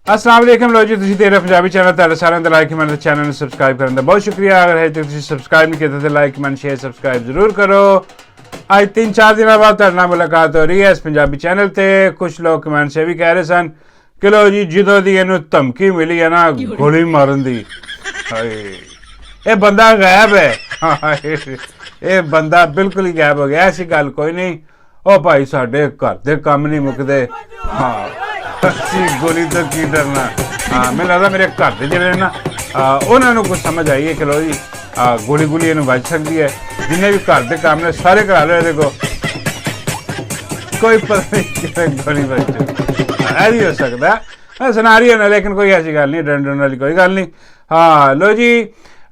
अस्सलाम वालेकुम लो जी तुसीं तेरे पंजाबी चैनल ਤੁਹਾਡੇ ਸਾਰਿਆਂ ਦਾ ਲਾਈਕ ਕਮੈਂਟ ਤੇ ਚੈਨਲ ਨੂੰ ਸਬਸਕ੍ਰਾਈਬ ਕਰਨ ਦਾ ਬਹੁਤ ਸ਼ੁਕਰੀਆ ਅਗਰ ਹੈ ਤੇ ਤੁਸੀਂ ਸਬਸਕ੍ਰਾਈਬ ਨਹੀਂ ਕੀਤਾ ਤੇ ਲਾਈਕ ਕਮੈਂਟ ਸ਼ੇਅਰ ਸਬਸਕ੍ਰਾਈਬ ਜ਼ਰੂਰ ਕਰੋ ਅੱਜ 3-4 ਦਿਨਾਂ ਬਾਅਦ ਤੁਹਾਡੇ ਨਾਲ ਮੁਲਾਕਾਤ ਹੋ ਰਹੀ ਹੈ ਇਸ ਪੰਜਾਬੀ ਚੈਨਲ ਤੇ ਕੁਝ ਲੋਕ ਕਮੈਂਟ 'ਚ ਵੀ ਕਹਿ ਰਹੇ ਸਨ ਕਿ ਲੋ ਜੀ ਜਦੋਂ ਦੀ ਇਹਨੂੰ ਧਮਕੀ ਮਿਲੀ ਹੈ ਨਾ ਗੋਲੀ ਮਾਰਨ ਦੀ ਹਾਏ ਇਹ ਬੰਦਾ ਗਾਇਬ ਹੈ ਹਾਏ ਇਹ ਬੰਦਾ ਬਿਲਕੁਲ ਹੀ ਗਾਇਬ ਹੋ ਗਿਆ ਐਸੀ ਗੱਲ ਕੋਈ ਨਹੀਂ ਉਹ ਭਾਈ ਸਾਡੇ ਘਰ ਦੇ ਕੰਮ ਨਹੀਂ ਮੁੱਕਦੇ ਹਾਂ ਅਸੀਂ ਗੋਲੀ ਤੋਂ ਕੀ ਡਰਨਾ ਹਾਂ ਮੈਨੂੰ ਲੱਗਦਾ ਮੇਰੇ ਘਰ ਦੇ ਜਿਹੜੇ ਨਾ ਉਹਨਾਂ ਨੂੰ ਕੁਝ ਸਮਝ ਆਈ ਹੈ ਕਿ ਲੋ ਜੀ ਗੋਲੀ ਇਹਨੂੰ ਵੱਜ ਸਕਦੀ ਹੈ ਜਿੰਨੇ ਵੀ ਘਰ ਦੇ ਕੰਮ ਨੇ ਸਾਰੇ ਕਰਾ ਲਓ ਇਹਦੇ ਕੋਲ ਕੋਈ ਪਤਾ ਨਹੀਂ ਕਿਵੇਂ ਗੋਲੀ ਵੱਜ ਐ ਨਹੀਂ ਹੋ ਸਕਦਾ ਸਿਨਾਰੀਓ ਨਾ ਲੇਕਿਨ ਕੋਈ ਐਸੀ ਗੱਲ ਨਹੀਂ ਡਰਨ ਵਾਲੀ ਕੋਈ ਗੱਲ ਨਹੀਂ ਹਾਂ ਲੋ ਜੀ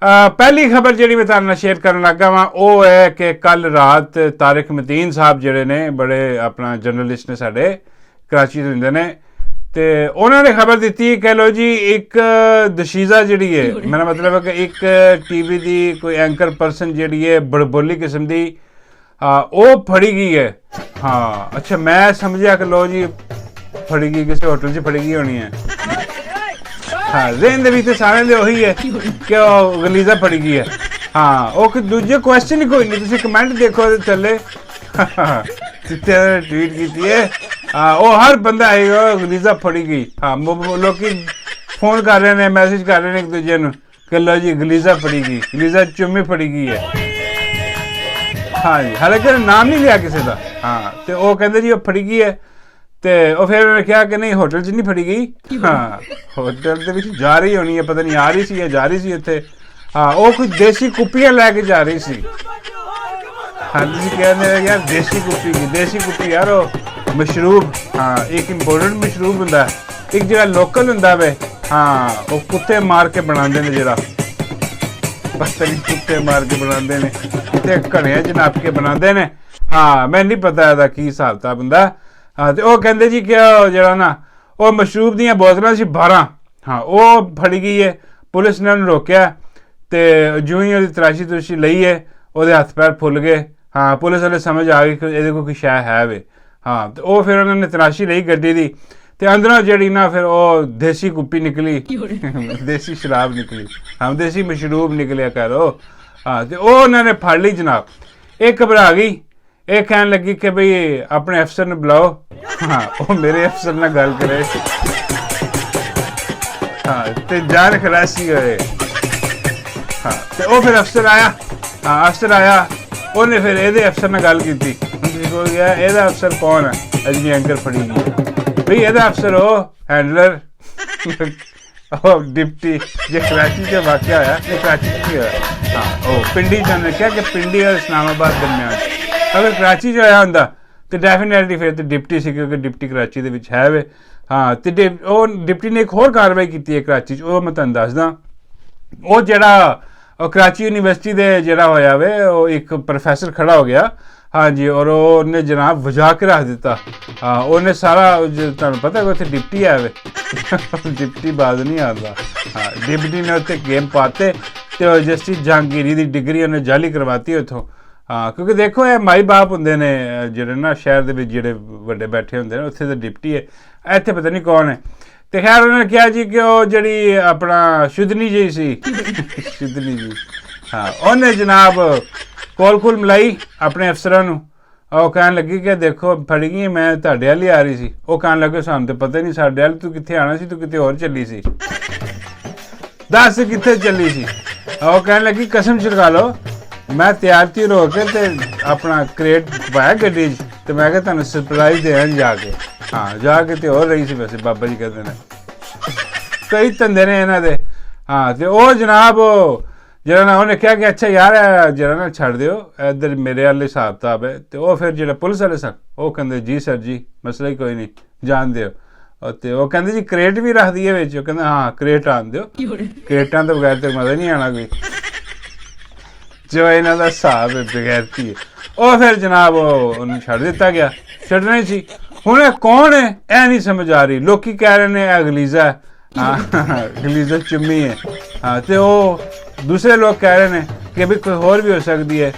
ਪਹਿਲੀ ਖਬਰ ਜਿਹੜੀ ਮੈਂ ਤੁਹਾਨੂੰ ਨਾਲ ਸ਼ੇਅਰ ਕਰਨ ਲੱਗਾ ਵਾਂ ਉਹ ਹੈ ਕਿ ਕੱਲ ਰਾਤ ਤਾਰਿਕ ਮਤੀਨ ਸਾਹਿਬ ਜਿਹੜੇ ਨੇ ਬੜੇ ਆਪਣਾ ਜਰਨਲਿਸਟ ਨੇ ਸਾਡੇ ਕਰਾਚੀ ਤੋਂ ਹੁੰਦੇ ਨੇ ਤੇ ਉਹਨਾਂ ਨੇ ਖਬਰ ਦਿੱਤੀ ਕਿ ਲੋ ਜੀ ਇੱਕ ਦਸ਼ੀਜ਼ਾ ਜਿਹੜੀ ਹੈ ਮੇਰਾ ਮਤਲਬ ਹੈ ਕਿ ਇੱਕ ਟੀਵੀ ਦੀ ਕੋਈ ਐਂਕਰ ਪਰਸਨ ਜਿਹੜੀ ਹੈ ਬੜਬੋਲੀ ਕਿਸਮ ਦੀ ਉਹ ਫੜੀ ਗਈ ਹੈ ਹਾਂ ਅੱਛਾ ਮੈਂ ਸਮਝਿਆ ਕਿ ਲੋ ਜੀ ਫੜੀ ਗਈ ਕਿਸੇ ਹੋਟਲ 'ਚ ਫੜੀ ਗਈ ਹੋਣੀ ਹੈ ਹਾਂ ਜ਼ਹਿਨ ਦੇ ਵਿੱਚ ਸਾਰਿਆਂ ਦੇ ਉਹੀ ਹੈ ਕਿ ਉਹ ਗਲੀਜ਼ਾ ਫੜੀ ਗਈ ਹੈ ਹਾਂ ਉਹ ਕਿ ਦੂਜੇ ਕੁਐਸਚਨ ਹੀ ਕੋਈ ਨਹੀਂ ਤੁਸੀਂ ਕਮੈਂਟ ਦੇਖੋ ਥੱਲੇ ਜਿੱਥੇ ਟਵੀਟ ਕੀਤੀ ਹੈ ਉਹ ਹਰ ਬੰਦਾ ਆਏਗਾ ਗਲੀਜ਼ਾ ਫੜੀ ਗਈ ਹਾਂ ਲੋਕੀ ਫੋਨ ਕਰ ਰਹੇ ਨੇ ਮੈਸੇਜ ਕਰ ਰਹੇ ਨੇ ਇੱਕ ਦੂਜੇ ਨੂੰ ਕਿ ਲੋ ਜੀ ਗਲੀਜ਼ਾ ਫੜੀ ਗਈ ਗਲੀਜ਼ਾ ਚੁੰਮੀ ਫੜੀ ਗਈ ਹੈ ਹਾਂ ਜੀ ਹਾਲਾਂਕਿ ਨਾਮ ਨਹੀਂ ਲਿਆ ਕਿਸੇ ਦਾ ਹਾਂ ਤੇ ਉਹ ਕਹਿੰਦੇ ਜੀ ਉਹ ਫੜੀ ਗਈ ਹੈ ਤੇ ਉਹ ਫਿਰ ਉਹਨੇ ਕਿਹਾ ਕਿ ਨਹੀਂ ਹੋਟਲ 'ਚ ਨਹੀਂ ਫੜੀ ਗਈ ਹਾਂ ਹੋਟਲ ਦੇ ਵਿੱਚ ਜਾ ਰਹੀ ਹੋਣੀ ਹੈ ਪਤਾ ਨਹੀਂ ਆ ਰਹੀ ਸੀ ਜਾਂ ਜਾ ਰਹੀ ਸੀ ਇੱਥੇ ਹਾਂ ਉਹ ਕੁਝ ਦੇਸੀ ਕੁੱਪੀਆਂ ਲੈ ਕੇ ਜਾ ਰਹੀ ਸੀ ਹਾਂ ਤੁਸੀਂ ਕਹਿੰਦੇ ਯਾਰ ਦੇਸੀ ਕੁੱਪੀ ਯਾਰ ਉਹ ਮਸ਼ਰੂਬ ਹਾਂ ਇੱਕ ਇੰਪੋਰਟੈਂਟ ਮਸ਼ਰੂਬ ਹੁੰਦਾ ਇੱਕ ਜਿਹੜਾ ਲੋਕਲ ਹੁੰਦਾ ਵੇ ਹਾਂ ਉਹ ਕੁੱਤੇ ਮਾਰ ਕੇ ਬਣਾਉਂਦੇ ਨੇ ਜਿਹੜਾ ਪਤਾ ਨਹੀਂ ਕੁੱਤੇ ਮਾਰ ਕੇ ਬਣਾਉਂਦੇ ਨੇ ਕਿਤੇ ਘੜਿਆਂ 'ਚ ਨੱਪ ਕੇ ਬਣਾਉਂਦੇ ਨੇ ਹਾਂ ਮੈਨੂੰ ਨਹੀਂ ਪਤਾ ਇਹਦਾ ਕੀ ਹਿਸਾਬ ਕਿਤਾਬ ਹੁੰਦਾ ਹਾਂ ਤੇ ਉਹ ਕਹਿੰਦੇ ਜੀ ਕਿ ਜਿਹੜਾ ਨਾ ਉਹ ਮਸ਼ਰੂਬ ਦੀਆਂ ਬੋਤਲਾਂ ਸੀ 12 ਹਾਂ ਉਹ ਫੜੀ ਗਈ ਹੈ ਪੁਲਿਸ ਨੇ ਉਹਨੂੰ ਰੋਕਿਆ ਤੇ ਜਿਉਂ ਹੀ ਉਹਦੀ ਤਲਾਸ਼ੀ ਲਈ ਹੈ ਉਹਦੇ ਹੱਥ ਪੈਰ ਫੁੱਲ ਗਏ ਹਾਂ ਪੁਲਿਸ ਵਾਲੇ ਸਮਝ ਆ ਗਈ ਕਿ ਇਹਦੇ ਕੋਲ ਕੋਈ ਸ਼ੈ ਹੈ ਵੇ ਹਾਂ ਤੇ ਉਹ ਫਿਰ ਉਹਨਾਂ ਨੇ ਤਲਾਸ਼ੀ ਲਈ ਗੱਡੀ ਦੀ ਤੇ ਅੰਦਰੋਂ ਜਿਹੜੀ ਨਾ ਫਿਰ ਉਹ ਦੇਸੀ ਕੁੱਪੀ ਨਿਕਲੀ ਦੇਸੀ ਸ਼ਰਾਬ ਨਿਕਲੀ ਹਾਂ ਦੇਸੀ ਮਸ਼ਰੂਬ ਨਿਕਲਿਆ ਕਰੋ ਹਾਂ ਤੇ ਉਹ ਉਹਨਾਂ ਨੇ ਫੜ ਲਈ ਜਨਾਬ ਇਹ ਘਬਰਾ ਗਈ ਇਹ ਕਹਿਣ ਲੱਗੀ ਕਿ ਬਈ ਆਪਣੇ ਅਫਸਰ ਨੂੰ ਬੁਲਾਓ ਹਾਂ ਉਹ ਮੇਰੇ ਅਫਸਰ ਨਾਲ ਗੱਲ ਕਰੇ ਹਾਂ ਤੇ ਜਾਨ ਖਲਾਸੀ ਹੋਏ ਹਾਂ ਤੇ ਉਹ ਫਿਰ ਅਫਸਰ ਆਇਆ ਉਹਨੇ ਫਿਰ ਇਹਦੇ ਅਫਸਰ ਨਾਲ ਗੱਲ ਕੀਤੀ ਹੋ ਗਿਆ ਇਹਦਾ ਅਫਸਰ ਕੌਣ ਹੈ ਅਜਮੀ ਐਂਕਰ ਫੜੀ ਗਈ ਬਈ ਇਹਦਾ ਅਫਸਰ ਉਹ ਹੈਂਡਲਰ ਉਹ ਡਿਪਟੀ ਜੇ ਕਰਾਚੀ 'ਚ ਵਾਕਿਆ ਹੋਇਆ ਇਹ ਕਰਾਚੀ 'ਚ ਹੋਇਆ ਹਾਂ ਉਹ ਪਿੰਡੀ 'ਚ ਉਹਨੇ ਕਿਹਾ ਕਿ ਪਿੰਡੀ ਔਰ ਇਸਲਾਮਾਬਾਦ ਦਰਮਿਆਨ ਅਗਰ ਕਰਾਚੀ 'ਚ ਹੋਇਆ ਹੁੰਦਾ ਤੇ ਡੈਫੀਨੇਟਲੀ ਫਿਰ ਤੇ ਡਿਪਟੀ ਸੀ ਕਿਉਂਕਿ ਡਿਪਟੀ ਕਰਾਚੀ ਦੇ ਵਿੱਚ ਹੈ ਵੇ ਹਾਂ ਤੇ ਉਹ ਡਿਪਟੀ ਨੇ ਇੱਕ ਹੋਰ ਕਾਰਵਾਈ ਕੀਤੀ ਹੈ ਕਰਾਚੀ 'ਚ ਉਹ ਮੈਂ ਤੁਹਾਨੂੰ ਦੱਸਦਾ ਉਹ ਜਿਹੜਾ ਉਹ ਕਰਾਚੀ ਯੂਨੀਵਰਸਿਟੀ ਦੇ ਜਿਹੜਾ ਹੋਇਆ ਵੇ ਉਹ ਇੱਕ ਪ੍ਰੋਫੈਸਰ ਖੜਾ ਹੋ ਗਿਆ ਹਾਂਜੀ ਔਰ ਉਹਨੇ ਜਨਾਬ ਵਜਾ ਕੇ ਰੱਖ ਦਿੱਤਾ ਹਾਂ ਉਹਨੇ ਸਾਰਾ ਤੁਹਾਨੂੰ ਪਤਾ ਕਿ ਉੱਥੇ ਡਿਪਟੀ ਆਇਆ ਵੇ ਡਿਪਟੀ ਬਾਜ਼ ਨਹੀਂ ਆਉਂਦਾ ਹਾਂ ਡਿਪਟੀ ਨੇ ਉੱਥੇ ਗੇਮ ਪਾਤੇ ਤੇ ਉਹ ਜਸਟਿਸ ਜਹਾਂਗੀਰੀ ਦੀ ਡਿਗਰੀ ਉਹਨੇ ਜਾਲੀ ਕਰਵਾਤੀ ਉੱਥੋਂ ਹਾਂ ਕਿਉਂਕਿ ਦੇਖੋ ਇਹ ਮਾਈ ਬਾਪ ਹੁੰਦੇ ਨੇ ਜਿਹੜੇ ਨਾ ਸ਼ਹਿਰ ਦੇ ਵਿੱਚ ਜਿਹੜੇ ਵੱਡੇ ਬੈਠੇ ਹੁੰਦੇ ਨੇ ਉੱਥੇ ਤਾਂ ਡਿਪਟੀ ਹੈ ਇੱਥੇ ਪਤਾ ਨਹੀਂ ਕੌਣ ਹੈ ਤੇ ਖੈਰ ਉਹਨਾਂ ਨੇ ਕਿਹਾ ਜੀ ਕਿ ਉਹ ਜਿਹੜੀ ਆਪਣਾ ਸ਼ੁੱਧਨੀ ਜੀ ਸੀ ਸ਼ੁੱਧਨੀ ਜੀ ਹਾਂ ਉਹਨੇ ਜਨਾਬ ਕੋਲ ਮਿਲਾਈ ਆਪਣੇ ਅਫਸਰਾਂ ਨੂੰ ਉਹ ਕਹਿਣ ਲੱਗੀ ਕਿ ਦੇਖੋ ਫੜ ਗਈ ਮੈਂ ਤੁਹਾਡੇ ਵਾਲੀ ਆ ਰਹੀ ਸੀ ਉਹ ਕਹਿਣ ਲੱਗੇ ਸਾਨੂੰ ਤਾਂ ਪਤਾ ਨਹੀਂ ਸਾਡੇ ਵਾਲੀ ਤੂੰ ਕਿੱਥੇ ਆਉਣਾ ਸੀ ਤੂੰ ਕਿਤੇ ਹੋਰ ਚੱਲੀ ਸੀ ਦੱਸ ਕਿੱਥੇ ਚੱਲੀ ਸੀ ਉਹ ਕਹਿਣ ਲੱਗੀ ਕਸਮ ਚੁਕਾ ਲਓ ਮੈਂ ਤਿਆਰ ਹੋ ਕੇ ਤੇ ਆਪਣਾ ਕਰੇਟ ਪਾਇਆ ਗੱਡੀ 'ਚ ਤੇ ਮੈਂ ਕਿਹਾ ਤੁਹਾਨੂੰ ਸਰਪ੍ਰਾਈਜ਼ ਦੇਣ ਜਾ ਕੇ ਹਾਂ ਜਾ ਕੇ ਤੇ ਹੋਰ ਰਹੀ ਸੀ ਵੈਸੇ ਬਾਬਾ ਜੀ ਕਹਿੰਦੇ ਨੇ ਕਈ ਧੰਦੇ ਨੇ ਇਹਨਾਂ ਦੇ ਹਾਂ ਤੇ ਉਹ ਜਨਾਬ ਜਿਹੜਾ ਨਾ ਉਹਨੇ ਕਿਹਾ ਕਿ ਅੱਛਾ ਯਾਰ ਜਿਹੜਾ ਨਾ ਛੱਡ ਦਿਓ ਇੱਧਰ ਮੇਰੇ ਵਾਲੇ ਹਿਸਾਬ ਕਿਤਾਬ ਹੈ ਤੇ ਉਹ ਫਿਰ ਜਿਹੜਾ ਪੁਲਿਸ ਵਾਲੇ ਸਨ ਉਹ ਕਹਿੰਦੇ ਜੀ ਸਰ ਜੀ ਮਸਲਾ ਹੀ ਕੋਈ ਨਹੀਂ ਜਾਣ ਦਿਓ ਤੇ ਉਹ ਕਹਿੰਦੇ ਜੀ ਕਰੇਟ ਵੀ ਰੱਖ ਦਈਏ ਵਿੱਚ ਉਹ ਕਹਿੰਦਾ ਹਾਂ ਕਰੇਟ ਆਣ ਦਿਓ ਕਰੇਟਾਂ ਤੋਂ ਬਗੈਰ ਤੇ ਮਜ਼ਾ ਨਹੀਂ ਆਉਣਾ ਕੋਈ ਜੋ ਇਹਨਾਂ ਦਾ ਹਿਸਾਬ ਹੈ ਬਗੈਰਤੀ ਹੈ ਉਹ ਫਿਰ ਜਨਾਬ ਉਹਨੂੰ ਛੱਡ ਦਿੱਤਾ ਗਿਆ ਛੱਡਣਾ ਹੀ ਸੀ ਹੁਣ ਇਹ ਕੌਣ ਹੈ ਇਹ ਨਹੀਂ ਸਮਝ ਆ ਰਹੀ ਲੋਕੀ ਕਹਿ ਰਹੇ ਨੇ ਇਹ ਗਲੀਜ਼ਾ ਗਲੀਜ਼ਾ ਚੁੰਮੀ ਹੈ ਹਾਂ ਤੇ ਉਹ ਦੂਸਰੇ ਲੋਕ ਕਹਿ ਰਹੇ ਨੇ ਕਿ ਵੀ ਕੋਈ ਹੋਰ ਵੀ ਹੋ ਸਕਦੀ ਹੈ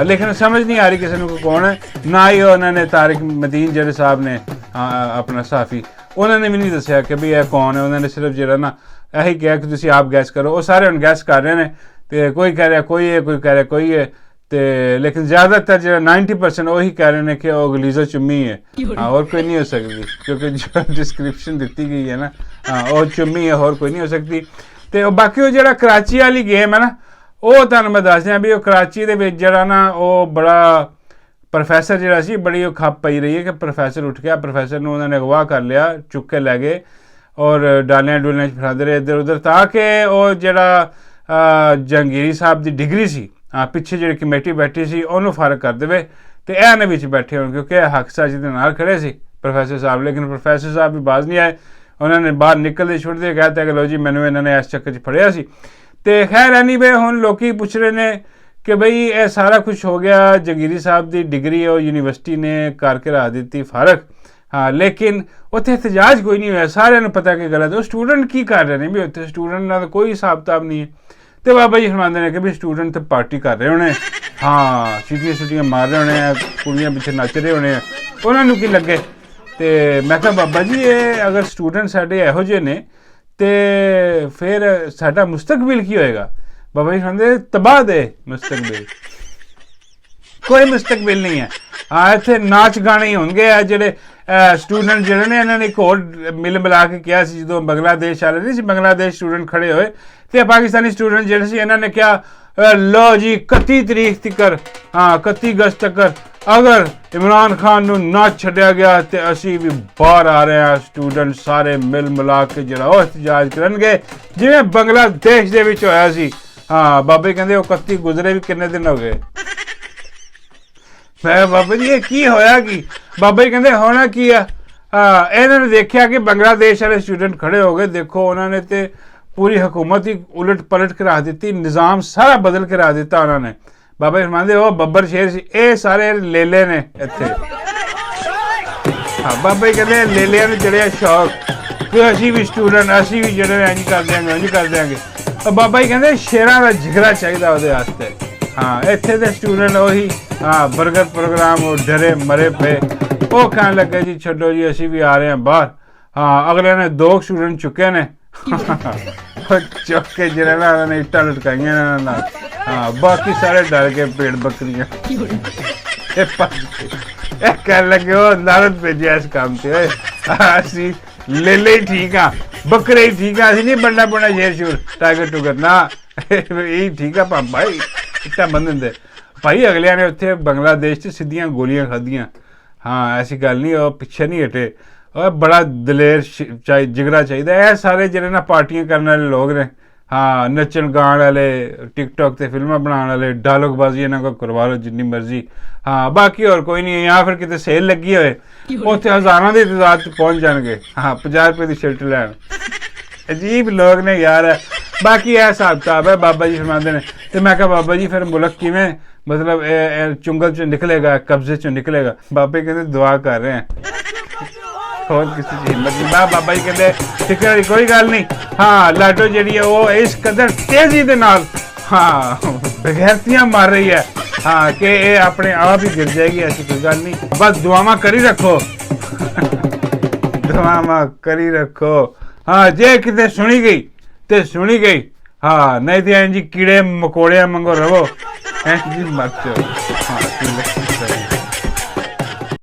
ਲੇਕਿਨ ਸਮਝ ਨਹੀਂ ਆ ਰਹੀ ਕਿਸੇ ਨੂੰ ਕੌਣ ਹੈ ਨਾ ਹੀ ਉਹਨਾਂ ਨੇ ਤਾਰਿਕ ਮਤੀਨ ਜਿਹੜੇ ਸਾਹਿਬ ਨੇ ਆਪਣਾ ਸਾਫੀ उन्होंने भी नहीं दसिया कि भी यह कौन है। उन्होंने सिर्फ जो ना यही कहा कि तुम आप गैस करो। वो सारे हम गैस कर रहे हैं, तो कोई कह रहा कोई है, कोई कह रहा कोई है, तो लेकिन ज़्यादातर जो 90% वही कह रहे हैं कि वो गलीज़ा चुम्मी है। हाँ, और कोई नहीं हो सकती, क्योंकि जो डिस्क्रिप्शन दी गई है ना, हाँ और चुम्मी है, और कोई नहीं हो सकती। तो बाकी वो जो कराची वाली गेम है ना, वो तुहानूं मैं दस दियां भी वो कराची दे विच जिहड़ा ना वो बड़ा प्रोफैसर जिहड़ा सी बड़ी खप पई रही है कि प्रोफैसर उठ गया, प्रोफैसर नूं उन्होंने अगवा कर लिया, चुक के लै गए और डालियां डुलियां फरांदे रहे इधर उधर, ताकि वो जिहड़ा जहांगीरी साहब की डिग्री सी, हाँ पिछे जी कमेटी बैठी सी उन्होंने फर्क कर दे, तो यह ने विच बैठे हो, क्योंकि हक साजी के नाल खड़े सी प्रोफैसर साहब। लेकिन प्रोफैसर साहब भी बाज नहीं आए, उन्होंने बाहर निकलते छुटते कहता कि लो जी मैनू इन्होंने इस चक्कर च फड़िया सी। तो खैर एनी वे हुण लोग पुछ रहे हैं कि बई यह सारा कुछ हो गया, जहांगीरी साहब की डिग्री और यूनिवर्सिटी ने करके रख दी फर्क, हाँ लेकिन उत्थे एहतजाज कोई नहीं होया, सारे पता कि गलत है। स्टूडेंट की कर रहे हैं भी उत्थे, स्टूडेंट का कोई हिसाब किताब नहीं है। तो बाबा जी फरमाते हैं कि भी स्टूडेंट तो पार्टी कर रहे होने, हाँ सीटियां सुटियां मार रहे होने, कुड़ियां पिछे नच रहे होने, उन्होंने की लगे। तो मैं कहा बाबा जी ये अगर स्टूडेंट साढ़े इहो जे ने तो फिर साडा मुस्तकबिल की होएगा। बाबा जी कहते तबाह दे मुस्तकबिल, कोई मुस्तकबिल नहीं है। हाँ इत्थे नाच गाने ही होंगे, जेडे स्टूडेंट जिहड़े ने इन्होंने एक होर मिल मिला के किया सी, जो बांग्लादेश वाले नहीं सी, बांग्लादेश स्टूडेंट खड़े होए तो पाकिस्तानी स्टूडेंट जिहड़े सी इन्होंने क्या लो जी 31 तरीक तक, हाँ 31 अगस्त तक अगर इमरान खान नूं ना छड्डिया गया तो असी भी बाहर आ रहे हैं, स्टूडेंट सारे मिल मिला के जिहड़ा वो एहतजाज करनगे जिवें बांग्लादेश दे विच होया सी। हाँ बाबे कहंदे 31 गुजरे भी कितने दिन हो गए। मैं बाबा जी ये की होया कि बाबा जी कहते होना की है, इन्होंने देखा कि बांग्लादेश वाले स्टूडेंट खड़े हो गए, देखो उन्होंने तो पूरी हुकूमत ही उलट पलट के रख दी, निज़ाम सारा बदल के रख दिता उन्होंने। बाबा जी फरमाते वो बब्बर शेर सी, ये सारे लेले ने इत्थे। हाँ बाबा जी कहते लेलिया ने चढ़िया शौक कि असी भी स्टूडेंट, असी भी जड़े इंज कर देंगे इंज कर देंगे। और बाबा जी कहते शेरां दा जिगरा चाहिए वो वास्ते। हाँ इत्थे दे स्टूडेंट वही हाँ बर्गर प्रोग्राम वो डरे मरे पे, वो कहने लगे जी छड्डो जी असी भी आ रहे हैं बाहर। हाँ अगले ने 2 स्टूडेंट चुके ने चुक के जिन्हें ना उन्होंने इट्टा लटकाइया ना, हाँ बाकी सारे डर के पेड़ बकरियां कहने लगे वो लानत भेजे इस काम से, असी लेले ही ठीक हाँ, बकरे ही ठीक है, असी नहीं बनना पड़ना शेर शूर टाइगर टूगर ना, यही ठीक है भाई इट्टा बन देंगे भाई। अगलिया ने उत्थे बांग्लादेश से सीधियां गोलियां खादियां, हाँ ऐसी गल नहीं, वो पिछे नहीं हटे, और बड़ा दलेर जिगरा चाहिए। यह सारे जिहड़े ना पार्टियां करने वाले लोग ने, हाँ नचन गाण वाले, टिकटॉक ते फिल्मां बनाने वाले, डायलॉगबाजी इन्हां को करवा लो जिन्नी मर्जी, हाँ बाकी और कोई नहीं है। या फिर कितने सेल लगी होए उत्थे हज़ारां की तादाद पहुँच जाएंगे, हाँ 50 रुपए की शर्ट लैन, अजीब लोग ने यार। बाकी यह हिसाब किताब है। बाबा जी फरमाते हैं, तो मैं कहा बाबा जी फिर मुल्क किवें मतलब चुंगल चो निकलेगा, कब्जे चो निकलेगा। बाबा जी कहते दुआ कर रहे हैं और किसी चीज हिम्मत नहीं। बाबा जी कहते फिक्र कोई गल नहीं, हाँ लाटो जी है वो इस कदर तेजी के नाल हाँ बगैरतियां मार रही है, हाँ कि ये अपने आप ही गिर जाएगी, ऐसी कोई गल नहीं, बस दुआवां करी रखो दुआवां करी रखो। हाँ जे कितने सुनी गई तो सुनी गई, हाँ नहीं तो इंजी कीड़े मकोड़े मंगो रहो, इंजी मत हाँ